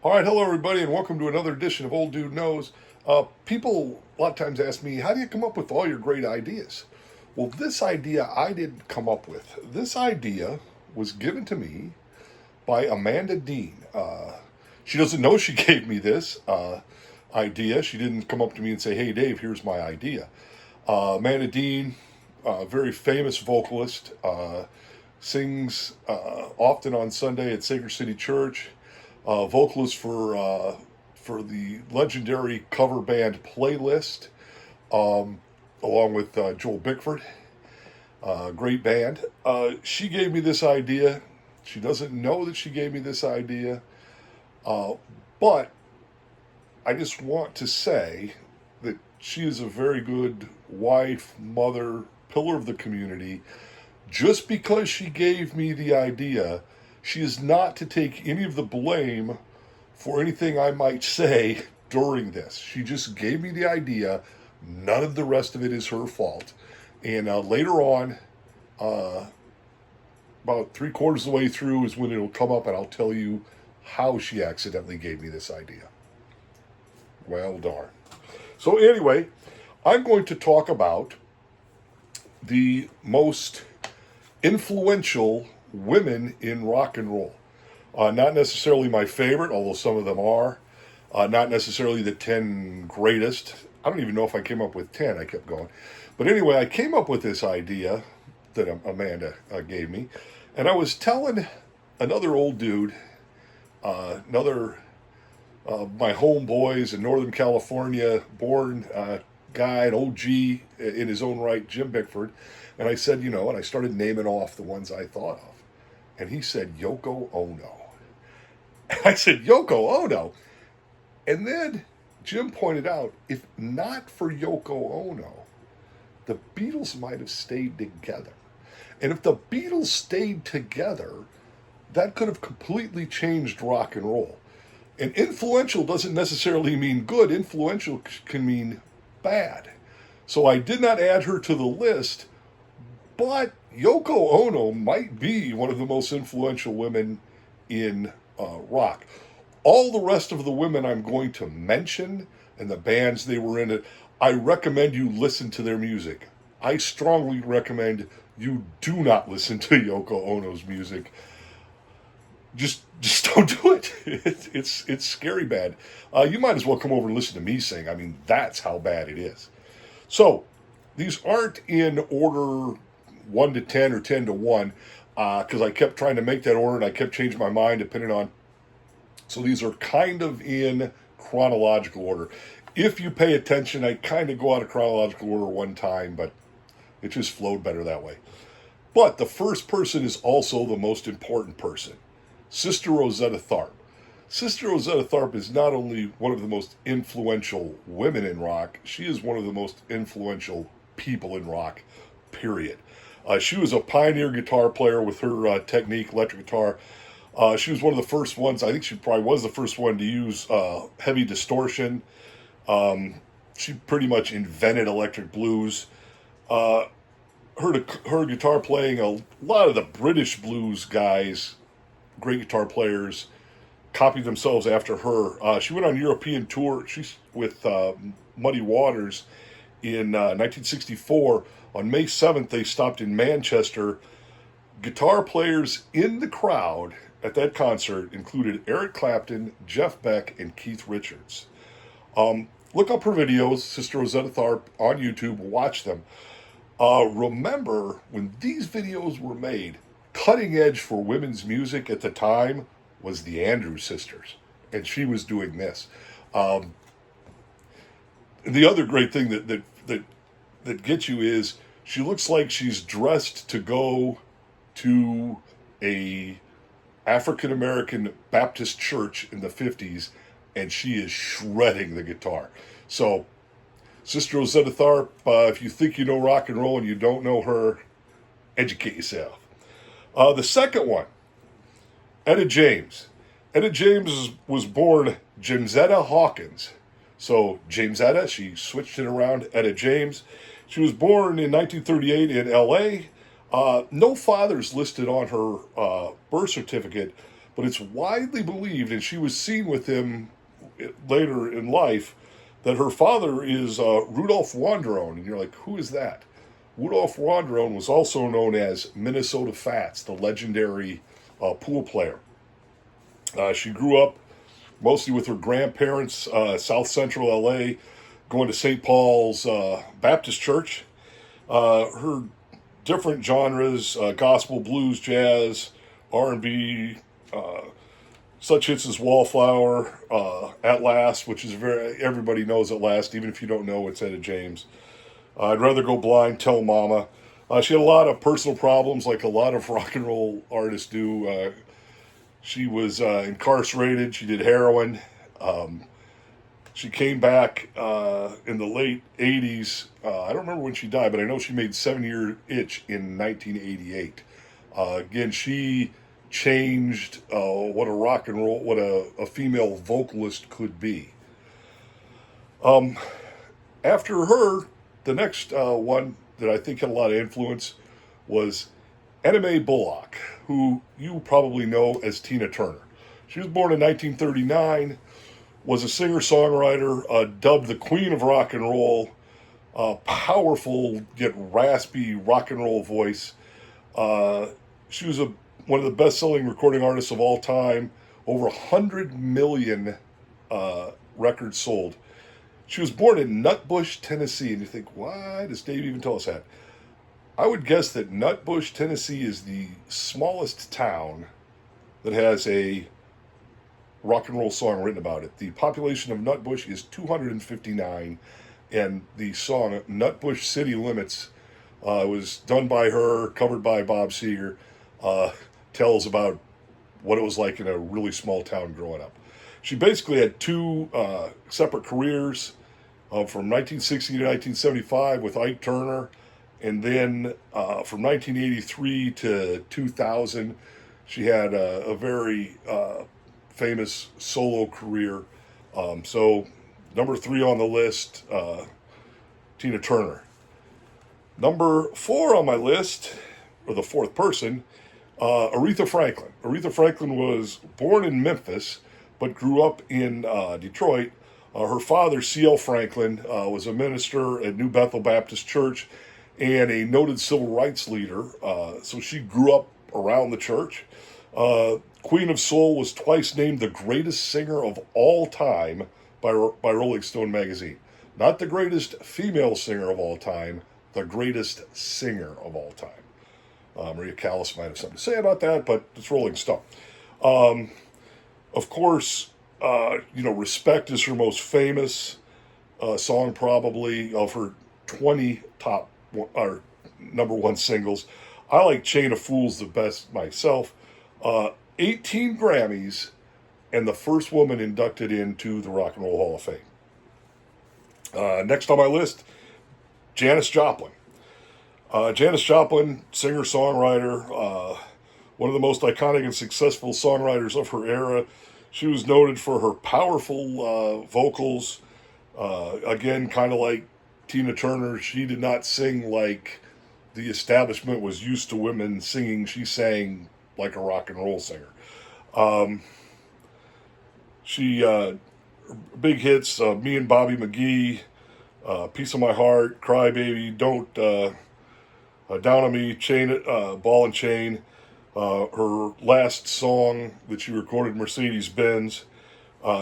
All right, hello everybody, and welcome to another edition of Old Dude Knows. People a lot of times ask me, how do you come up with all your great ideas? Well, this idea I didn't come up with. This idea was given to me by Amanda Dean. She doesn't know she gave me this idea. She didn't come up to me and say, hey, Dave, here's my idea. Amanda Dean, very famous vocalist, sings often on Sunday at Sacred City Church. Vocalist for the legendary cover band Playlist, along with Joel Bickford. Great band. She gave me this idea. She doesn't know that she gave me this idea, but I just want to say that she is a very good wife, mother, pillar of the community. Just because she gave me the idea, she is not to take any of the blame for anything I might say during this. She just gave me the idea. None of the rest of it is her fault. And later on, about 3/4 of the way through is when it'll come up and I'll tell you how she accidentally gave me this idea. Well, darn. So anyway, I'm going to talk about the most influential women in rock and roll. Not necessarily my favorite, although some of them are. Not necessarily the 10 greatest. I don't even know if I came up with 10. I kept going. But anyway, I came up with this idea that Amanda gave me. And I was telling another old dude, another my homeboys in Northern California, born guy, an OG in his own right, Jim Bickford. And I said, and I started naming off the ones I thought of. And he said, Yoko Ono. And I said, Yoko Ono? And then Jim pointed out, if not for Yoko Ono, the Beatles might have stayed together. And if the Beatles stayed together, that could have completely changed rock and roll. And influential doesn't necessarily mean good. Influential can mean bad. So I did not add her to the list, but Yoko Ono might be one of the most influential women in rock. All the rest of the women I'm going to mention and the bands they were in, I recommend you listen to their music. I strongly recommend you do not listen to Yoko Ono's music. Just don't do it. It's scary bad. You might as well come over and listen to me sing. I mean, that's how bad it is. So these aren't in order 1 to 10 or 10 to 1, because I kept trying to make that order and I kept changing my mind depending on. So these are kind of in chronological order. If you pay attention, I kind of go out of chronological order one time, but it just flowed better that way. But the first person is also the most important person, Sister Rosetta Tharpe. Sister Rosetta Tharpe is not only one of the most influential women in rock, she is one of the most influential people in rock, period. She was a pioneer guitar player with her technique, electric guitar. She was one of the first ones, I think she probably was the first one to use heavy distortion. She pretty much invented electric blues. Her guitar playing, a lot of the British blues guys, great guitar players, copied themselves after her. She went on a European tour with Muddy Waters in 1964. On May 7th, they stopped in Manchester. Guitar players in the crowd at that concert included Eric Clapton, Jeff Beck, and Keith Richards. Look up her videos, Sister Rosetta Tharpe, on YouTube. Watch them. Remember, when these videos were made, cutting edge for women's music at the time was the Andrews Sisters, and she was doing this. The other great thing that gets you is she looks like she's dressed to go to a African American Baptist church in the 50s, and she is shredding the guitar. So, Sister Rosetta Tharpe, if you think you know rock and roll and you don't know her, educate yourself. The second one, Etta James. Etta James was born Jamesetta Hawkins. So Jamesetta, she switched it around, Etta James. She was born in 1938 in L.A. No fathers listed on her birth certificate, but it's widely believed, and she was seen with him later in life, that her father is Rudolph Wanderone. And you're like, who is that? Rudolph Wanderone was also known as Minnesota Fats, the legendary pool player. She grew up mostly with her grandparents, South Central LA, going to St. Paul's Baptist Church. Her different genres, gospel, blues, jazz, R&B, such hits as Wallflower, At Last, which is everybody knows At Last, even if you don't know it's Etta James. I'd Rather Go Blind, Tell Mama. She had a lot of personal problems, like a lot of rock and roll artists do. She was incarcerated. She did heroin. She came back in the late 80s. I don't remember when she died, but I know she made 7-Year Itch in 1988. Again, she changed what a rock and roll, what a female vocalist could be. After her, the next one that I think had a lot of influence was Anna Mae Bullock, who you probably know as Tina Turner. She was born in 1939, was a singer-songwriter, dubbed the Queen of Rock and Roll, powerful yet raspy rock and roll voice. She was one of the best-selling recording artists of all time, over 100 million records sold. She was born in Nutbush, Tennessee, and you think, why does Dave even tell us that? I would guess that Nutbush, Tennessee is the smallest town that has a rock and roll song written about it. The population of Nutbush is 259, and the song Nutbush City Limits was done by her, covered by Bob Seger, tells about what it was like in a really small town growing up. She basically had two separate careers from 1960 to 1975 with Ike Turner, and then from 1983 to 2000, she had a very famous solo career. So number 3 on the list, Tina Turner. Number 4 on my list, or the fourth person, Aretha Franklin. Aretha Franklin was born in Memphis, but grew up in Detroit. Her father, C.L. Franklin, was a minister at New Bethel Baptist Church and a noted civil rights leader. So she grew up around the church. Queen of Soul was twice named the greatest singer of all time by Rolling Stone magazine. Not the greatest female singer of all time, the greatest singer of all time. Maria Callas might have something to say about that, but it's Rolling Stone. Of course, Respect is her most famous song, probably, of her 20 top or number 1 singles. I like Chain of Fools the best myself. 18 Grammys, and the first woman inducted into the Rock and Roll Hall of Fame. Next on my list, Janis Joplin. Janis Joplin, singer-songwriter, one of the most iconic and successful songwriters of her era. She was noted for her powerful vocals. Again, kind of like Tina Turner, she did not sing like the establishment was used to women singing. She sang like a rock and roll singer. Big hits, Me and Bobby McGee, Piece of My Heart, Cry Baby, Don't, Down on Me, Ball and Chain. Her last song that she recorded, Mercedes-Benz.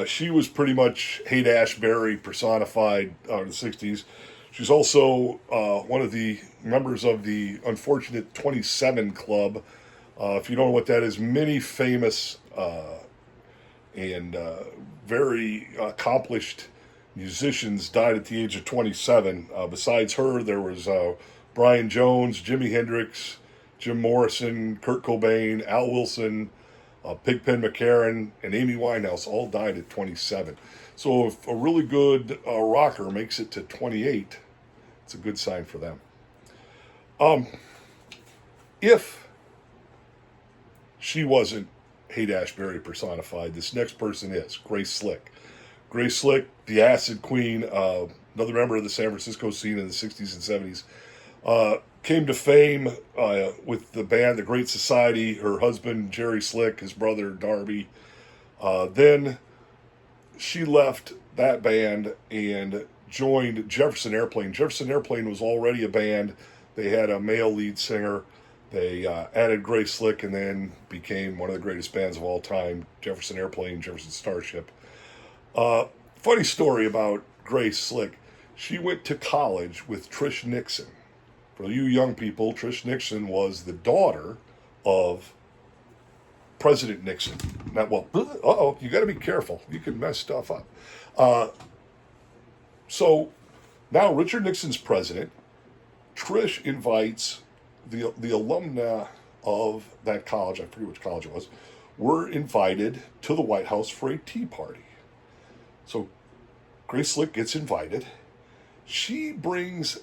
She was pretty much Haight-Ashbury personified in the 60s. She's also one of the members of the Unfortunate 27 Club. If you don't know what that is, many famous and very accomplished musicians died at the age of 27. Besides her, there was Brian Jones, Jimi Hendrix, Jim Morrison, Kurt Cobain, Al Wilson, Pigpen McCarran, and Amy Winehouse all died at 27. So if a really good rocker makes it to 28, it's a good sign for them. If she wasn't Haight-Ashbury personified, this next person is Grace Slick. Grace Slick, the Acid Queen, another member of the San Francisco scene in the 60s and 70s. came to fame with the band The Great Society. Her husband, Jerry Slick, his brother, Darby. Then she left that band and joined Jefferson Airplane. Jefferson Airplane was already a band. They had a male lead singer. They added Grace Slick and then became one of the greatest bands of all time, Jefferson Airplane, Jefferson Starship. Funny story about Grace Slick. She went to college with Trish Nixon. For you young people, Trish Nixon was the daughter of President Nixon. Now, well, you got to be careful. You can mess stuff up. So now Richard Nixon's president. Trish invites the alumna of that college, I forget which college it was, were invited to the White House for a tea party. So Grace Slick gets invited. She brings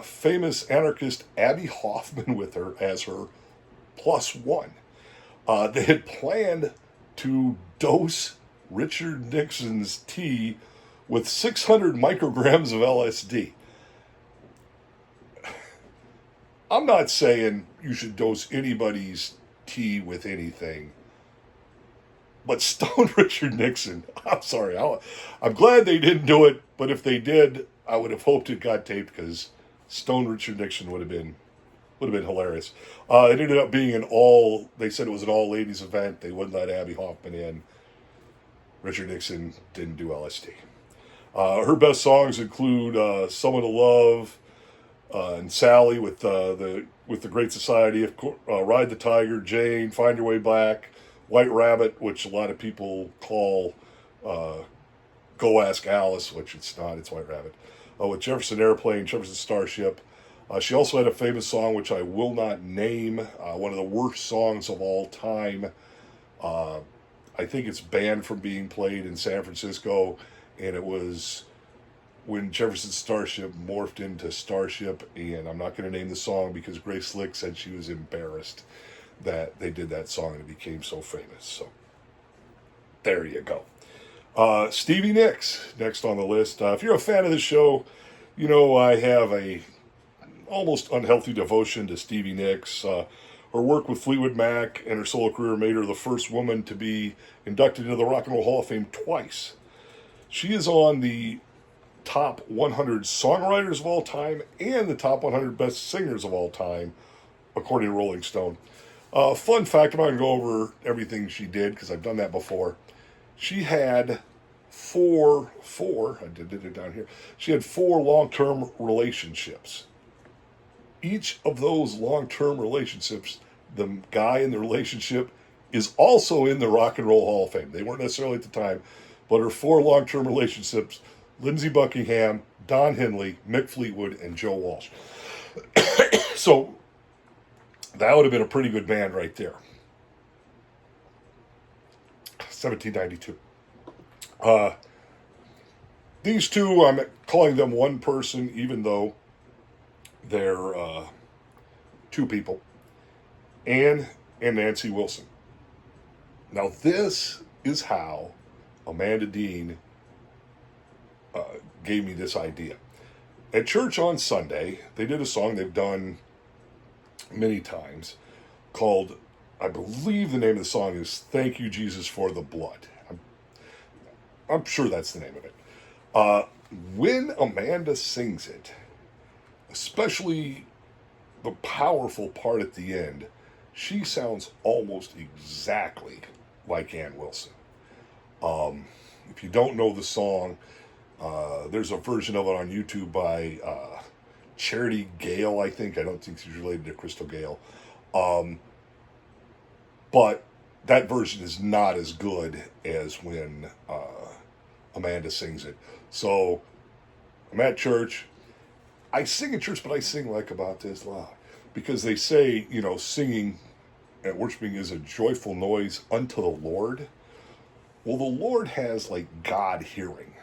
famous anarchist Abby Hoffman with her as her plus one. They had planned to dose Richard Nixon's tea with 600 micrograms of LSD. I'm not saying you should dose anybody's tea with anything, but Stone Richard Nixon, I'm sorry, I'm glad they didn't do it, but if they did, I would have hoped it got taped because Stone Richard Nixon would have been hilarious. It ended up being they said it was an all ladies event. They wouldn't let Abby Hoffman in. Richard Nixon didn't do LSD. Her best songs include Someone to Love, and Sally with the Great Society, of course, Ride the Tiger, Jane, Find Your Way Back, White Rabbit, which a lot of people call Go Ask Alice, which it's not, it's White Rabbit. With Jefferson Airplane, Jefferson Starship. She also had a famous song which I will not name, one of the worst songs of all time. I think it's banned from being played in San Francisco, and it was when Jefferson Starship morphed into Starship, and I'm not going to name the song because Grace Slick said she was embarrassed that they did that song and it became so famous. So there you go. Stevie Nicks, next on the list. If you're a fan of the show, you know I have a almost unhealthy devotion to Stevie Nicks. Her work with Fleetwood Mac and her solo career made her the first woman to be inducted into the Rock and Roll Hall of Fame twice. She is on the top 100 songwriters of all time and the top 100 best singers of all time, according to Rolling Stone. Fun fact, I'm not going to go over everything she did because I've done that before. She had I did it down here. She had 4 long-term relationships. Each of those long-term relationships, the guy in the relationship is also in the Rock and Roll Hall of Fame. They weren't necessarily at the time, but her 4 long-term relationships, Lindsey Buckingham, Don Henley, Mick Fleetwood, and Joe Walsh. So that would have been a pretty good band right there. 1792. These two, I'm calling them one person, even though they're 2 people. Anne and Nancy Wilson. Now this is how Amanda Dean gave me this idea. At church on Sunday, they did a song they've done many times called, I believe the name of the song is Thank You, Jesus, for the Blood. I'm sure that's the name of it. When Amanda sings it, especially the powerful part at the end, she sounds almost exactly like Ann Wilson. If you don't know the song, there's a version of it on YouTube by Charity Gale, I think. I don't think she's related to Crystal Gale. But that version is not as good as when Amanda sings it. So I'm at church. I sing at church, but I sing like about this loud. Because they say, singing and worshiping is a joyful noise unto the Lord. Well, the Lord has like God hearing.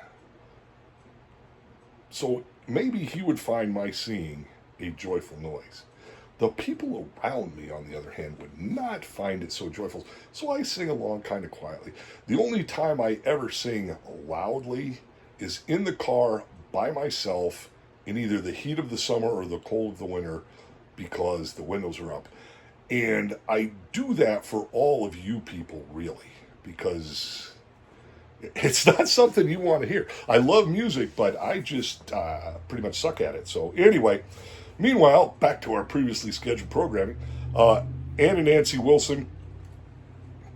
So maybe he would find my singing a joyful noise. The people around me, on the other hand, would not find it so joyful. So I sing along kind of quietly. The only time I ever sing loudly is in the car by myself in either the heat of the summer or the cold of the winter because the windows are up. And I do that for all of you people, really, because it's not something you want to hear. I love music, but I just pretty much suck at it. So, anyway, meanwhile, back to our previously scheduled programming. Ann and Nancy Wilson,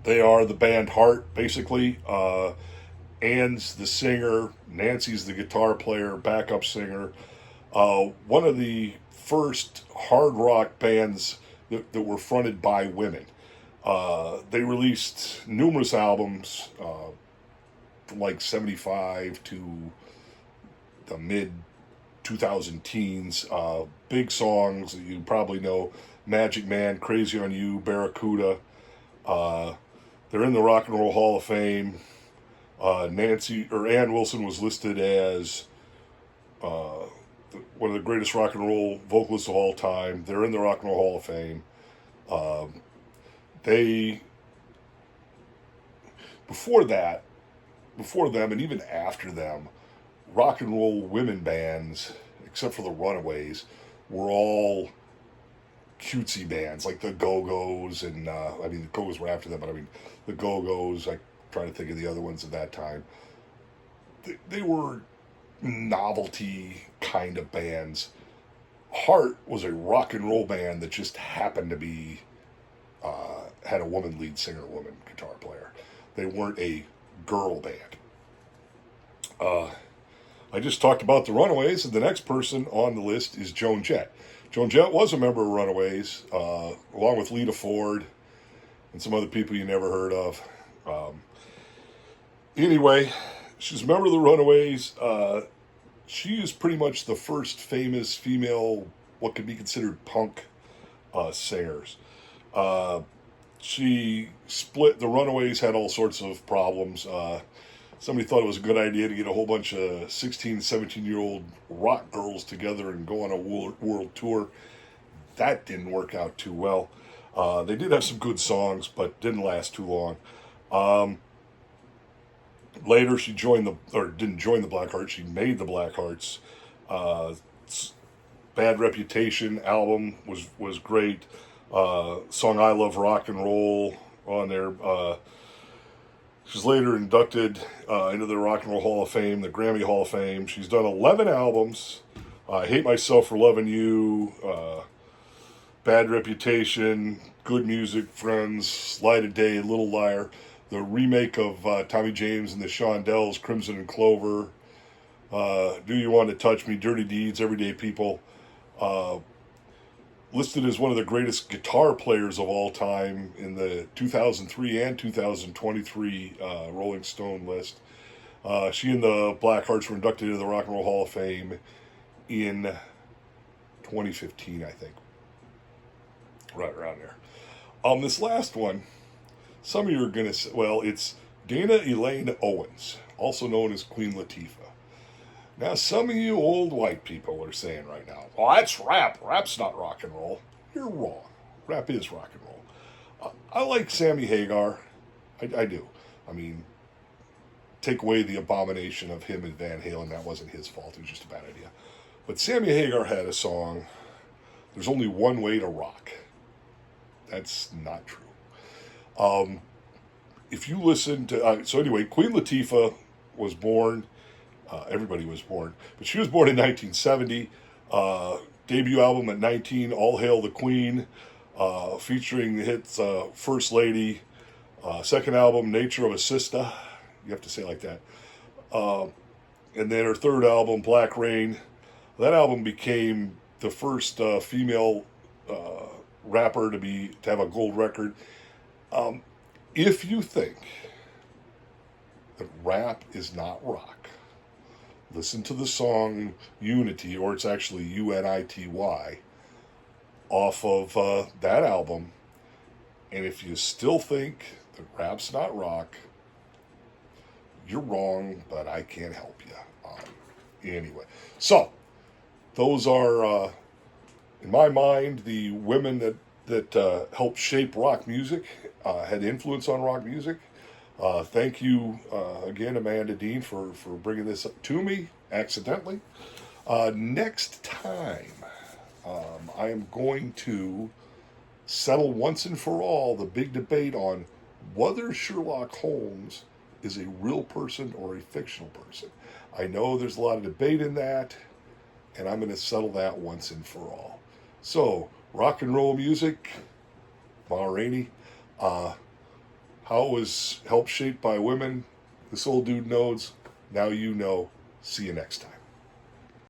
they are the band Heart, basically. Ann's the singer, Nancy's the guitar player, backup singer. One of the first hard rock bands that were fronted by women. They released numerous albums from like 75 to the mid 2000 teens. Big songs that you probably know: Magic Man, Crazy on You, Barracuda. They're in the Rock and Roll Hall of Fame. Ann Wilson was listed as one of the greatest rock and roll vocalists of all time. They're in the Rock and Roll Hall of Fame. They before them, and even after them, rock and roll women bands, except for the Runaways, were all cutesy bands like the Go-Go's, and the Go-Go's were after them, but the Go-Go's. I trying to think of the other ones at that time. They were novelty kind of bands. Heart was a rock and roll band that just happened to be had a woman lead singer, woman guitar player. They weren't a girl band. I just talked about the Runaways, and the next person on the list is Joan Jett. Joan Jett was a member of Runaways, along with Lita Ford and some other people you never heard of. Anyway, she's a member of the Runaways. She is pretty much the first famous female, what could be considered punk singers. She split. The Runaways had all sorts of problems. Somebody thought it was a good idea to get a whole bunch of 16, 17-year-old rock girls together and go on a world tour. That didn't work out too well. They did have some good songs, but didn't last too long. Later, she didn't join the Blackhearts. She made the Blackhearts. Bad Reputation album was great. Song I Love Rock and Roll on there. She's later inducted into the Rock and Roll Hall of Fame, the Grammy Hall of Fame. She's done 11 albums. I Hate Myself for Loving You, Bad Reputation, Good Music, Friends, Light of Day, Little Liar, the remake of Tommy James and the Shondells, Crimson and Clover, Do You Want to Touch Me, Dirty Deeds, Everyday People. Listed as one of the greatest guitar players of all time in the 2003 and 2023 Rolling Stone list. She and the Blackhearts were inducted into the Rock and Roll Hall of Fame in 2015, I think. Right around there. This last one, some of you are going to say, well, it's Dana Elaine Owens, also known as Queen Latifah. Now, some of you old white people are saying right now, "Oh, that's rap. Rap's not rock and roll." You're wrong. Rap is rock and roll. I like Sammy Hagar. I do. Take away the abomination of him and Van Halen. That wasn't his fault. It was just a bad idea. But Sammy Hagar had a song, "There's Only One Way to Rock." That's not true. If you listen to... so anyway, Queen Latifah was born... everybody was born, but she was born in 1970. Debut album at 19, All Hail the Queen, featuring the hits First Lady. Second album, Nature of a Sister. You have to say it like that. And then her third album, Black Rain. That album became the first female rapper to have a gold record. If you think that rap is not rock, listen to the song Unity, or it's actually Unity, off of that album. And if you still think that rap's not rock, you're wrong, but I can't help you. Anyway, so those are, in my mind, the women that helped shape rock music, had influence on rock music. Thank you again, Amanda Dean, for bringing this up to me accidentally. Next time, I am going to settle once and for all the big debate on whether Sherlock Holmes is a real person or a fictional person. I know there's a lot of debate in that, and I'm going to settle that once and for all. So, rock and roll music, Ma Rainey. How it was helped shaped by women, this old dude knows. Now you know. See you next time.